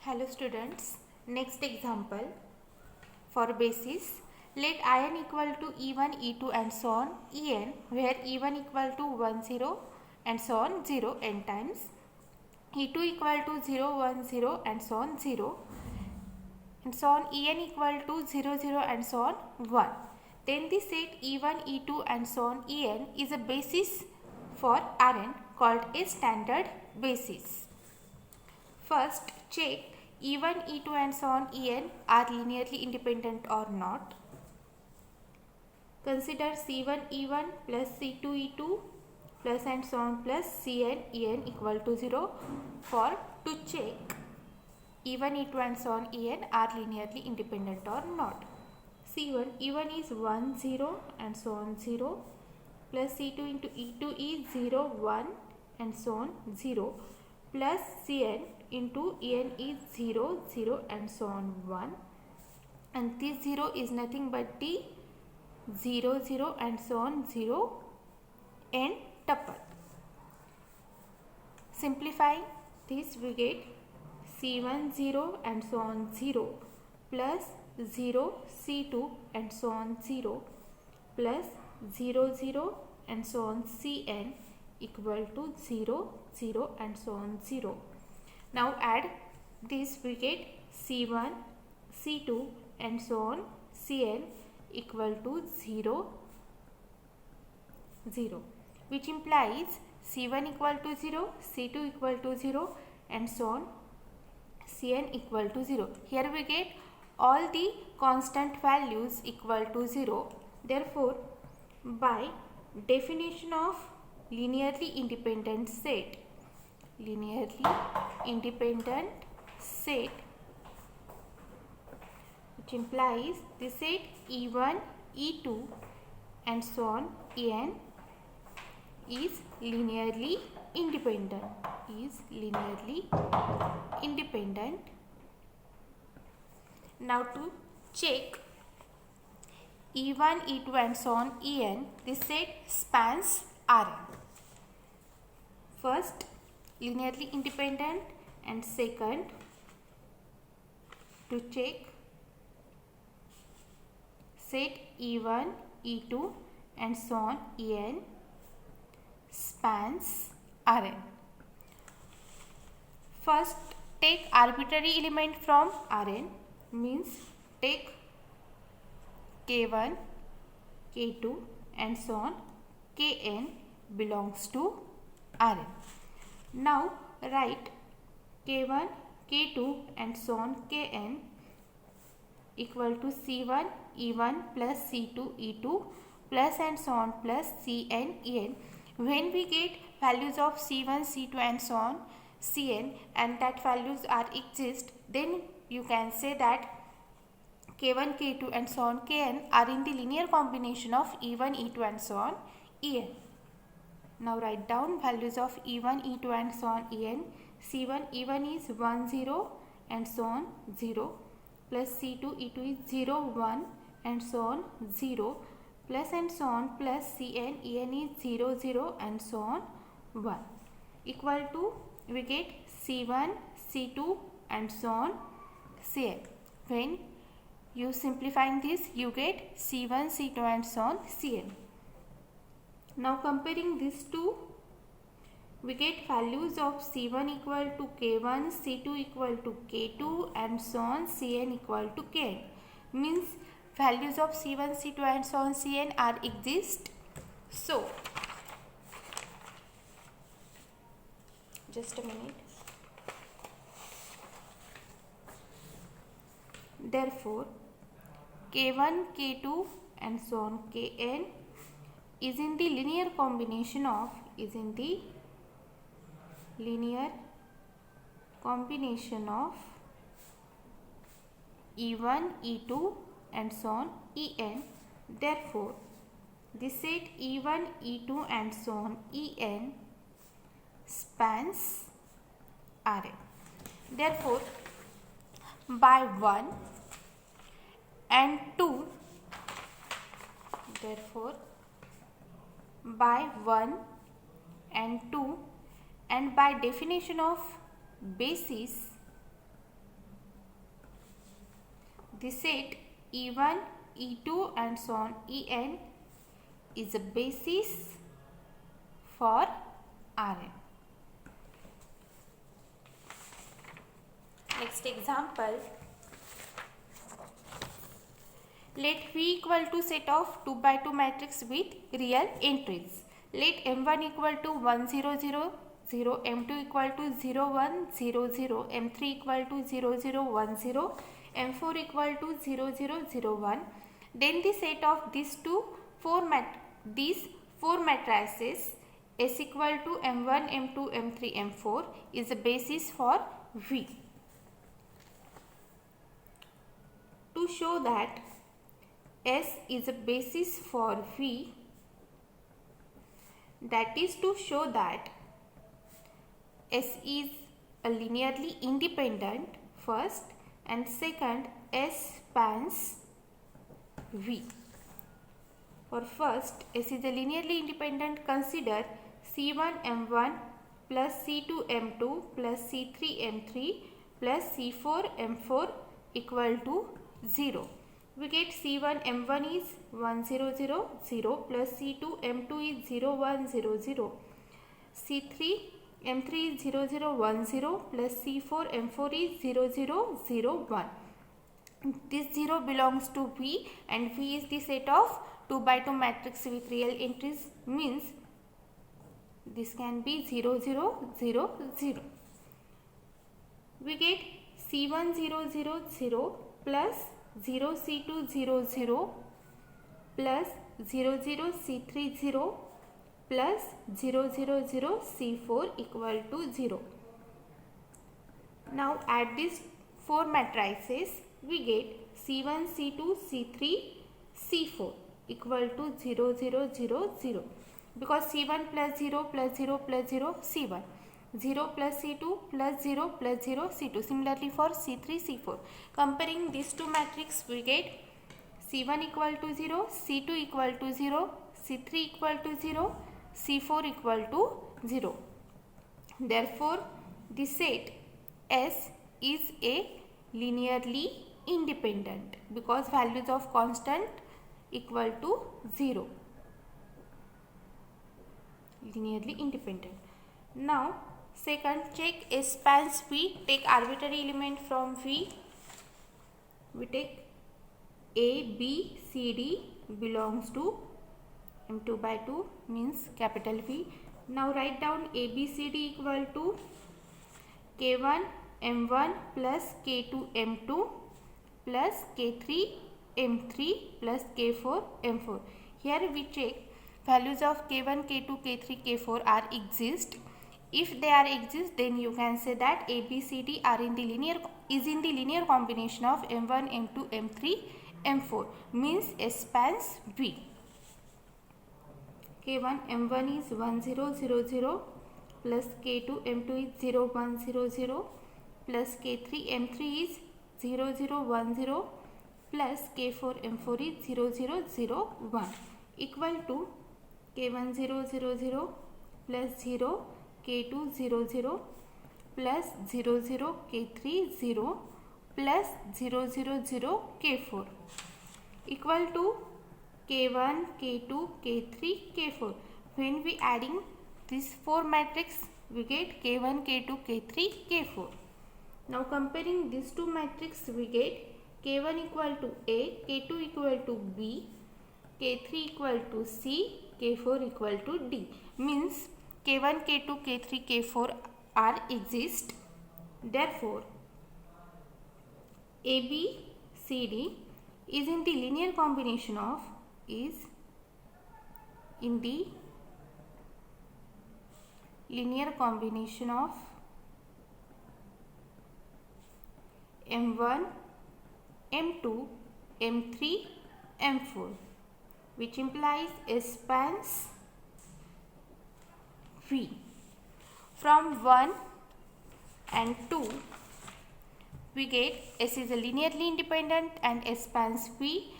Hello students, next example for basis. Let In equal to E1, E2 and so on En, where E1 equal to 1, 0 and so on 0 n times, E2 equal to 0, 1, 0 and so on 0 and so on, En equal to 0, 0 and so on 1. Then the set E1, E2 and so on En is a basis for Rn called a standard basis. First, check E1, E2 and so on En are linearly independent or not. Consider C1 E1 plus C2 E2 plus and so on plus Cn En equal to 0 for to check E1, E2 and so on En are linearly independent or not. C1 E1 is 1, 0 and so on 0 plus C2 into E2 is 0, 1 and so on 0 plus Cn into En is 0, 0 and so on 1, and this 0 is nothing but the 0, 0 and so on 0 and tuple. Simplifying this, we get C1 0 and so on 0 plus 0 C2 and so on 0 plus 0, 0 and so on Cn equal to 0, 0 and so on 0. Now add this, we get C1, C2 and so on Cn equal to 0, 0, which implies C1 equal to 0, C2 equal to 0 and so on Cn equal to 0. Here we get all the constant values equal to 0. Therefore, by definition of linearly independent set, which implies the set E1, E2 and so on En is linearly independent, Now to check E1, E2 and so on En, this set spans Rn. First, linearly independent, and second, to check set E1, E2 and so on En spans Rn. First, take arbitrary element from Rn, means take K1, K2 and so on Kn belongs to Rn. Now write K1, K2 and so on Kn equal to C1 E1 plus C2 E2 plus and so on plus Cn En. When we get values of C1, C2 and so on Cn and that values are exist, then you can say that K1, K2 and so on Kn are in the linear combination of E1, E2 and so on En. Now write down values of E1, E2 and so on En. C1, E1 is 1, 0 and so on 0 plus C2, E2 is 0, 1 and so on 0 plus and so on plus Cn, En is 0, 0 and so on 1 equal to, we get C1, C2 and so on Cn. When you simplifying this, you get C1, C2 and so on Cn. Now comparing these two, we get values of C1 equal to K1, C2 equal to K2 and so on Cn equal to Kn. Means values of C1, C2 and so on Cn are exist. So, just a minute. Therefore, K1, K2 and so on Kn is in the linear combination of E1, E2 and so on En. Therefore, the set E1, E2 and so on En spans Rn. Therefore, by 1 and 2, and by definition of basis, the set E1, E2 and so on En is a basis for Rn. Next example. Let V equal to set of 2 by 2 matrix with real entries. Let M1 equal to 1 0 0 0, M2 equal to 0 1 0 0, M3 equal to 0 0 1 0, M4 equal to 0 0 0 1. Then the set of these four matrices S equal to M1, M2, M3, M4 is the basis for V. To show that S is a basis for V, that is to show that S is a linearly independent first, and second S spans V. For first, S is a linearly independent, consider C1 M1 plus C2 M2 plus C3 M3 plus C4 M4 equal to 0. We get C1 M1 is 1 0 0 0 plus C2 M2 is 0 1 0 0. C3 M3 is 0 0 1 0 plus C4 M4 is 0 0 0 1. This 0 belongs to V, and V is the set of 2 by 2 matrix with real entries, means this can be 0 0 0 0. We get C1 0 0 0 plus 0 C2 0 0 plus 0 0 C3 0 plus 0 0 0 C4 equal to 0. Now add these four matrices, we get C1 C2 C3 C4 equal to 0 0 0 0, because C1 plus 0 plus 0 plus 0 C1, 0 plus C2 plus 0 plus 0 C2. Similarly for C3 C4. Comparing these two matrices, we get C1 equal to 0, C2 equal to 0, C3 equal to 0, C4 equal to 0. Therefore, the set S is a linearly independent because values of constant equal to 0. Linearly independent. Now, second, check S spans V. Take arbitrary element from V. We take A, B, C, D belongs to M2 by 2, means capital V. Now write down A, B, C, D equal to K1 M1 plus K2 M2 plus K3 M3 plus K4 M4. Here we check values of K1, K2, K3, K4 are exist. If they are exist, then you can say that A, B, C, D are in the linear combination of M1, M2, M3, M4, means S spans V. K1 M1 is 1 0 0 0 plus K2 M2 is 0 1 0 0 plus K3 M3 is 0 0 1 0 plus K4 M4 is 0 0 0 1 equal to K1 0 0 0 plus 0 K2 0 0 plus 0 0 K3 0 plus 0 0 0 K4 equal to K1, K2, K3, K4. When we adding these four matrix, we get K1, K2, K3, K4. Now comparing these two matrix, we get K1 equal to A, K2 equal to B, K3 equal to C, K4 equal to D. Means K1, K2, K3, K4 are exist. Therefore, AB, CD is in the linear combination of M1, M2, M3, M4, which implies S spans V. From 1 and 2, we get S is a linearly independent and S spans V.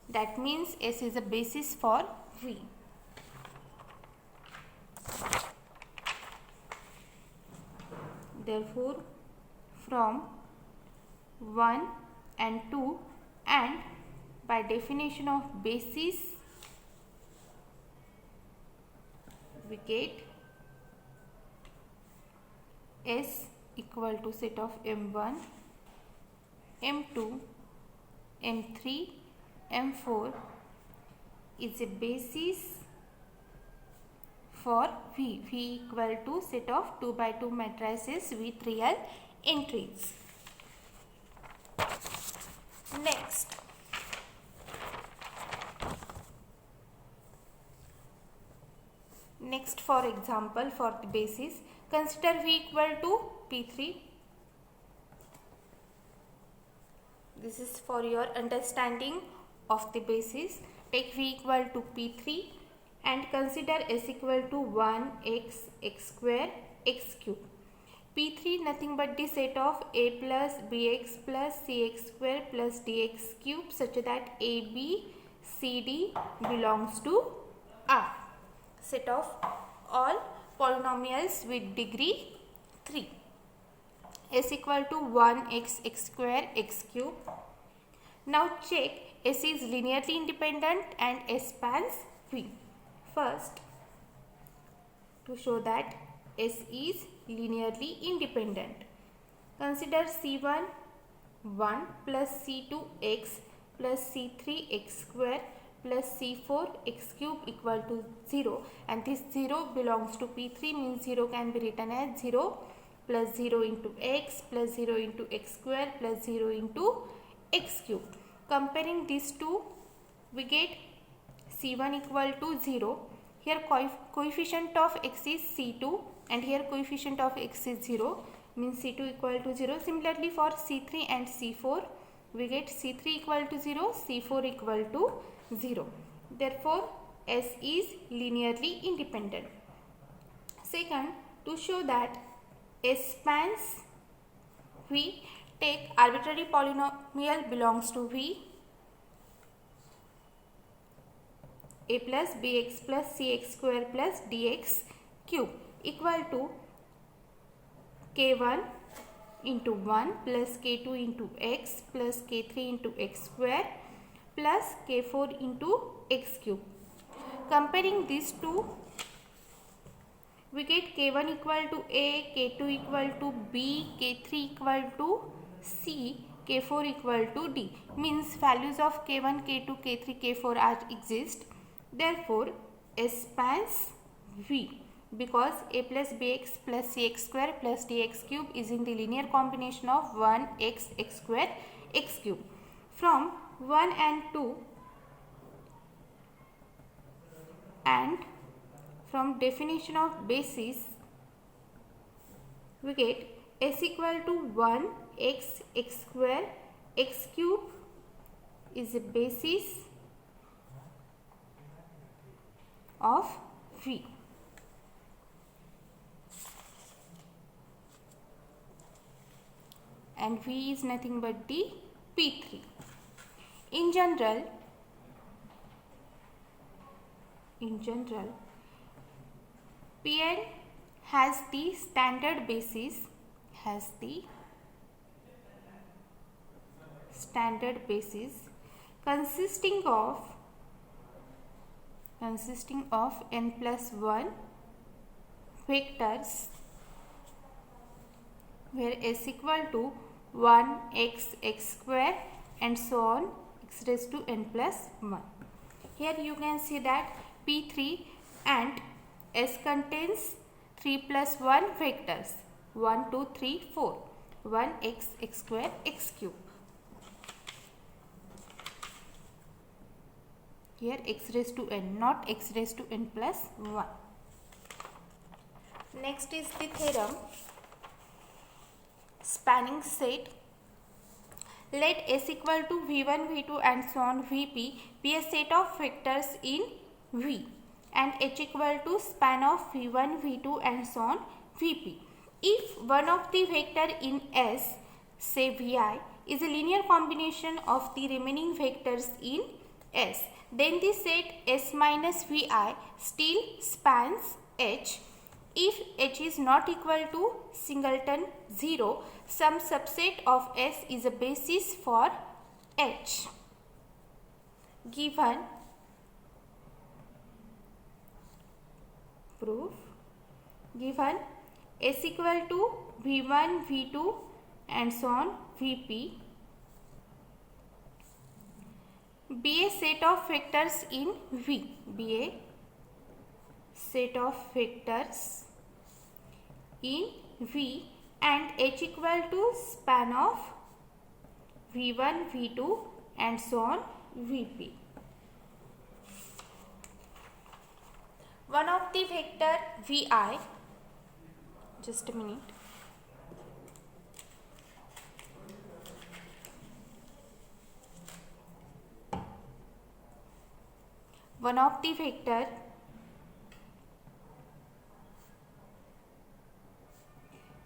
That means S is a basis for V. Therefore, from 1 and 2, and by definition of basis we get S equal to set of M1, M2, M3, M4 is a basis for V. V equal to set of 2 by 2 matrices with real entries. Next for example for the basis, consider V equal to P3. This is for your understanding of the basis. Take V equal to P3 and consider S equal to 1x x square x cube. P3 nothing but the set of a plus bx plus cx square plus dx cube such that a, b, c, d belongs to R. Set of all polynomials with degree 3. S equal to 1x x square x cube. Now check S is linearly independent and S spans V. First, to show that S is linearly independent, consider C1 1 plus C2 x plus C3 x square plus C4 x cube equal to 0, and this 0 belongs to P3 means 0 can be written as 0 plus 0 into x plus 0 into x square plus 0 into x cube. Comparing these two, we get C1 equal to 0. Here coefficient of x is C2 and here coefficient of x is 0 means C2 equal to 0. Similarly for C3 and C4, we get C3 equal to 0, C4 equal to 0. Therefore, S is linearly independent. Second, to show that S spans V, take arbitrary polynomial belongs to V, a plus bx plus cx square plus dx cube equal to k1 into 1 plus k2 into x plus k3 into x square plus k4 into x cube. Comparing these two, we get k1 equal to a, k2 equal to b, k3 equal to c, k4 equal to d. Means values of k1, k2, k3, k4 are exist. Therefore, S spans V because a plus bx plus cx square plus dx cube is in the linear combination of 1x x square x cube. From 1 and 2 and from definition of basis, we get S equal to 1x x square x cube is a basis of V. And V is nothing but the P3. In general, Pn has the standard basis, consisting of n plus 1 vectors where S equal to 1x x square and so on x raised to n plus 1. Here you can see that P3 and S contains 3 plus 1 vectors 1, 2, 3, 4, 1x x square x cube. Here x raised to n, not x raised to n plus 1. Next is the theorem spanning set. Let S equal to V1, V2 and so on Vp be a set of vectors in V and H equal to span of V1, V2 and so on Vp. If one of the vector in S, say Vi, is a linear combination of the remaining vectors in S, then the set S minus Vi still spans H. If H is not equal to singleton 0, some subset of S is a basis for H. Given proof, given S equal to V1, V2 and so on Vp be a set of vectors in V, be a set of vectors in V, and H equal to span of V1, V2 and so on Vp. One of the vector Vi, just a minute, one of the vector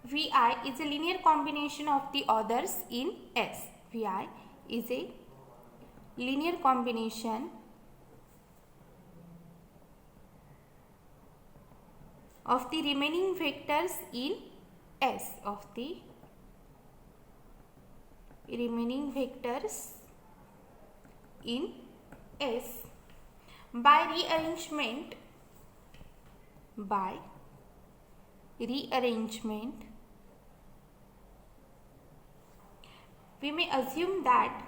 Vi is a linear combination of the others in S. Vi is a linear combination of the remaining vectors in S, of the remaining vectors in S by rearrangement, we may assume that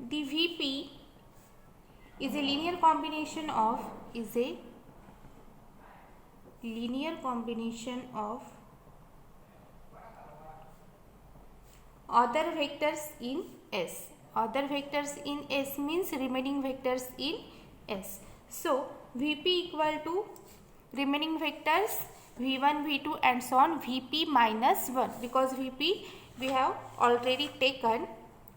the Vp is a linear combination of other vectors in S. Other vectors in S means remaining vectors in S. So Vp equal to remaining vectors V1, V2 and so on Vp minus 1, because Vp we have already taken.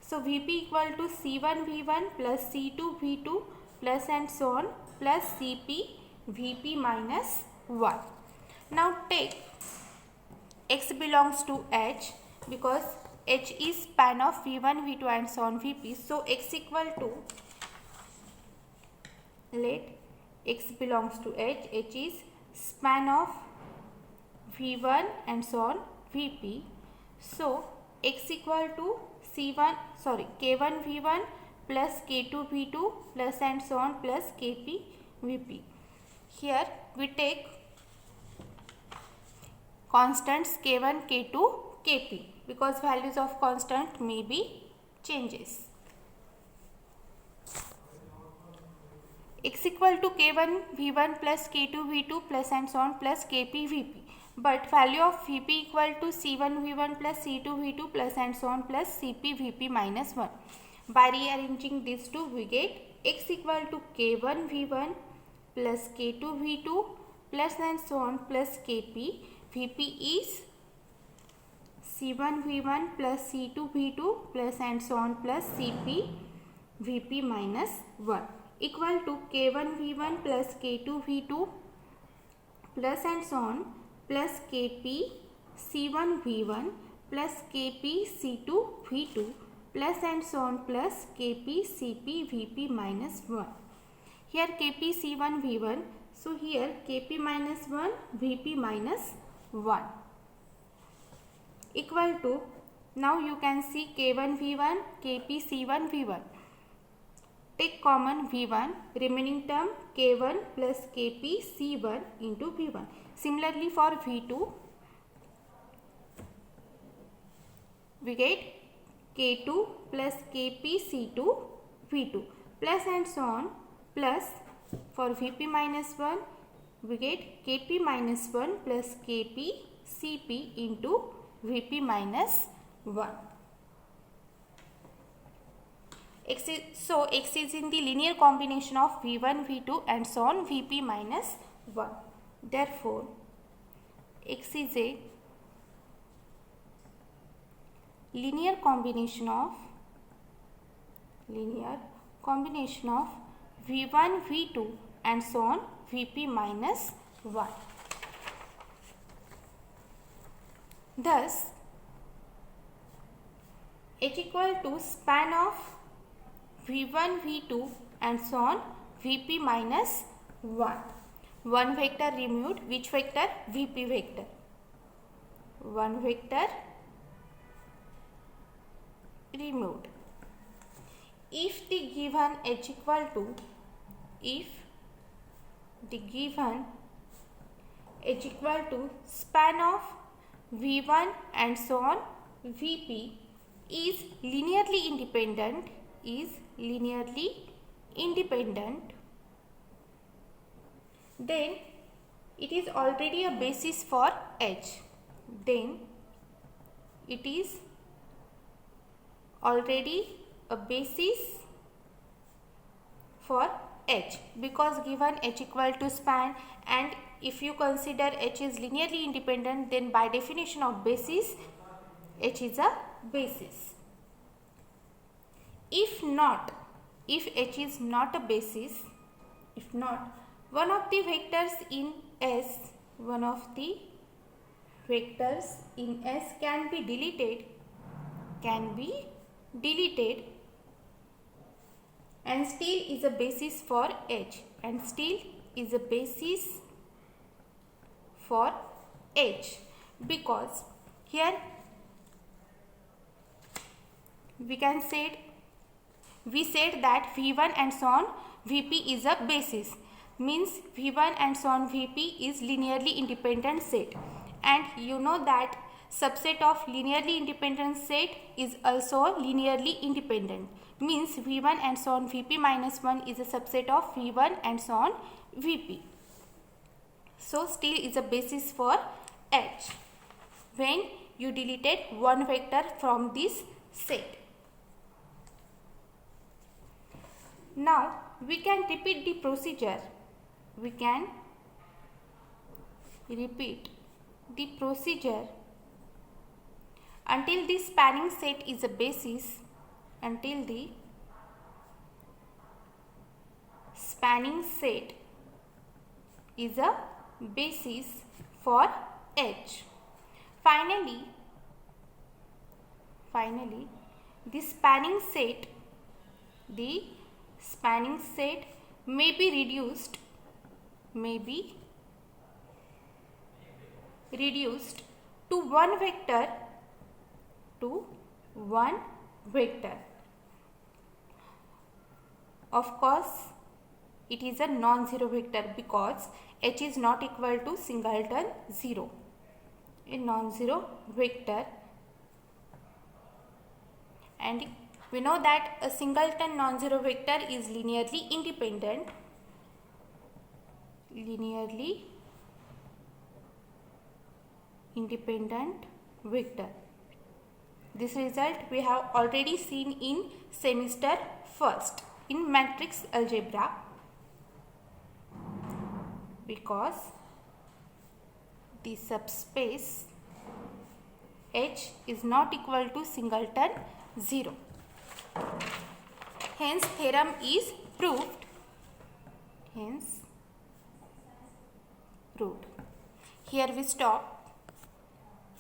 So Vp equal to C1 V1 plus C2 V2 plus and so on plus Cp Vp minus 1. Now take X belongs to H, because H is span of V1, V2 and so on Vp. So X equal to, let X belongs to H, H is span of V1 and so on Vp. So X equal to K1 V1 plus K2 V2 plus and so on plus Kp Vp. Here we take constants K1, K2, Kp, because values of constant may be changes. X equal to K1 V1 plus K2 V2 plus and so on plus Kp Vp. But value of Vp equal to C1 V1 plus C2 V2 plus and so on plus Cp Vp minus 1. By rearranging these two, we get X equal to K1 V1 plus K2 V2 plus and so on plus Kp. Vp is C1 V1 plus C2 V2 plus and so on plus Cp Vp minus 1 equal to K1 V1 plus K2 V2 plus and so on plus Kp C1 V1 plus Kp C2 V2 plus and so on plus Kp Cp Vp minus 1. Here Kp C1 V1, so here Kp minus 1 Vp minus 1 equal to, now you can see K1 V1 Kp C1 V1. Take common V1, remaining term K1 plus Kp C1 into V1. Similarly for V2, we get K2 plus Kp C2 V2 plus and so on plus for Vp minus 1, we get Kp minus 1 plus Kp Cp into Vp minus 1. X is in the linear combination of V1, V2 and so on Vp minus 1. Therefore, X is a linear combination of V1, V2 and so on Vp minus 1. Thus, H equal to span of V1, V2 and so on Vp minus 1. One vector removed. Which vector? Vp vector. One vector removed. If the given H equal to, if the given H equal to span of V1 and so on Vp is linearly independent, then it is already a basis for H. Then it is already a basis for H, because given H equal to span, and if you consider H is linearly independent, then by definition of basis H is a basis. If not, if H is not a basis, if not, one of the vectors in S can be deleted and still is a basis for H, because here we said that V1 and so on Vp is a basis, means V1 and so on Vp is linearly independent set, and you know that subset of linearly independent set is also linearly independent, means V1 and so on Vp minus 1 is a subset of V1 and so on Vp. So still is a basis for H when you deleted one vector from this set. Now we can repeat the procedure. Until the spanning set is a basis, for H. Finally the spanning set may be reduced to one vector. Of course, it is a non-zero vector because H is not equal to singleton 0. A non-zero vector, and we know that a singleton non-zero vector is linearly independent. Vector. This result we have already seen in semester first in matrix algebra, because the subspace H is not equal to singleton 0. Hence theorem is proved. Here we stop.